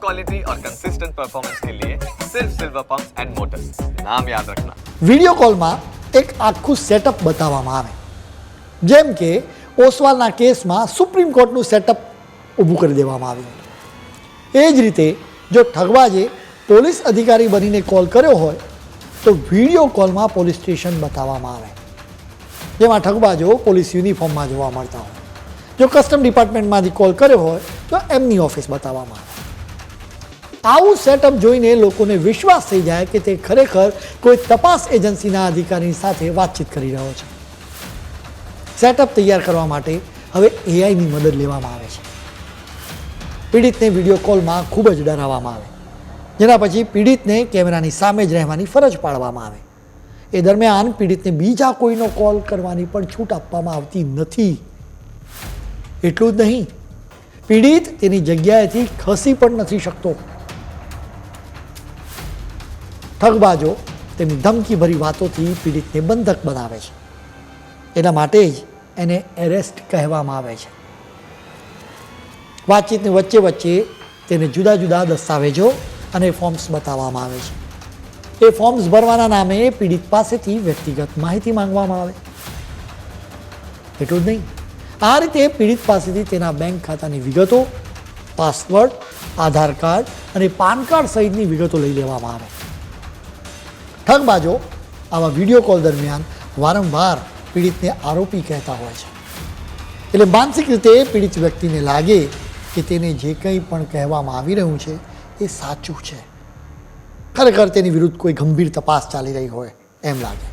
Quality और consistent performance के लिए सिर्फ सिल्वर पंप्स एंड मोटर्स, नाम याद रखना। વિડીયો કોલમાં એક આખું સેટઅપ બતાવવામાં આવે, જેમ કે ઓસવાલના કેસમાં સુપ્રીમ કોર્ટનું સેટઅપ ઊભું કરી દેવામાં આવ્યું હતું। એ જ રીતે જો ઠગબાજે પોલીસ અધિકારી બનીને કોલ કર્યો હોય તો વિડીયો કોલમાં પોલીસ સ્ટેશન બતાવવામાં આવે, જેમાં ઠગબાજો પોલીસ યુનિફોર્મમાં જોવા મળતા હોય। જો કસ્ટમ ડિપાર્ટમેન્ટમાંથી કોલ કર્યો હોય તો એમની ઓફિસ બતાવવામાં આવે। આવું સેટઅપ જોઈને લોકોને વિશ્વાસ થઈ જાય કે તે ખરેખર કોઈ તપાસ એજન્સીના અધિકારીની સાથે વાતચીત કરી રહ્યો છે। સેટઅપ તૈયાર કરવા માટે હવે એઆઈની મદદ લેવામાં આવે છે। પીડિતને વિડીયો કોલમાં ખૂબ જ ડરાવવામાં આવે, જેના પછી પીડિતને કેમેરાની સામે જ રહેવાની ફરજ પાડવામાં આવે। એ દરમિયાન પીડિતને બીજા કોઈનો કોલ કરવાની પણ છૂટ આપવામાં આવતી નથી। એટલું જ નહીં, પીડિત તેની જગ્યાએથી ખસી પણ નથી શકતો। ઠગબાજો તેમની ધમકીભરી વાતોથી પીડિતને બંધક બનાવે છે। એના માટે જ એને એરેસ્ટ કહેવામાં આવે છે। વાતચીતની વચ્ચે વચ્ચે તેને જુદા જુદા દસ્તાવેજો અને ફોર્મ્સ બતાવવામાં આવે છે। એ ફોર્મ્સ ભરવાના નામે પીડિત પાસેથી વ્યક્તિગત માહિતી માંગવામાં આવે। એટલું જ નહીં, આ રીતે પીડિત પાસેથી તેના બેંક ખાતાની વિગતો, પાસવર્ડ, આધાર કાર્ડ અને પાન કાર્ડ સહિતની વિગતો લઈ લેવામાં આવે। ઠગબાજો આવા વિડીયો કોલ દરમિયાન વારંવાર પીડિતને આરોપી કહેતા હોય છે, એટલે માનસિક રીતે પીડિત વ્યક્તિને લાગે કે તેને જે કંઈ પણ કહેવામાં આવી રહ્યું છે એ સાચું છે, ખરેખર તેની વિરુદ્ધ કોઈ ગંભીર તપાસ ચાલી રહી હોય એમ લાગે।